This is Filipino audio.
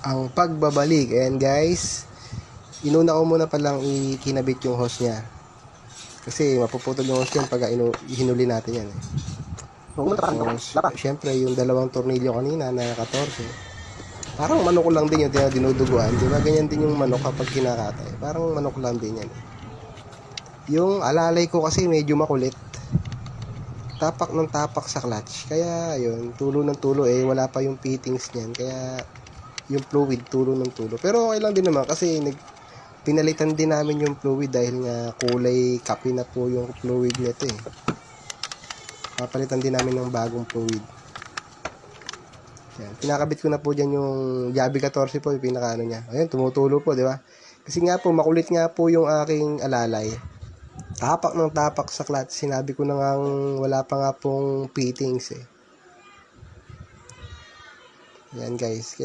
ang pagbabalik. Ayan guys, inuna ko muna palang ikinabit yung hose nya kasi mapuputol yung hose yan pag hinuli natin yan. Siyempre yung dalawang tornilyo kanina na 14, parang manok lang din yung dinuduguan, di ba? Ganyan din yung manok kapag kinakatay, parang manok lang din yan. Yung alalay ko kasi medyo makulit, tapak ng tapak sa clutch, kaya yun, tulo ng tulo wala pa yung fittings niyan, kaya yung fluid tulo ng tulo. Pero okay lang din naman kasi pinalitan din namin yung fluid dahil nga kulay kape na po yung fluid nito papalitan din namin ng bagong fluid. Yan, pinakabit ko na po dyan yung Yabi 14 po, yung pinaka niya. Ayun, tumutulo po, di ba? Kasi nga po, makulit nga po yung aking alalay. Tapak ng tapak sa clutch. Sinabi ko na nga wala pa nga pong fittings Yan guys.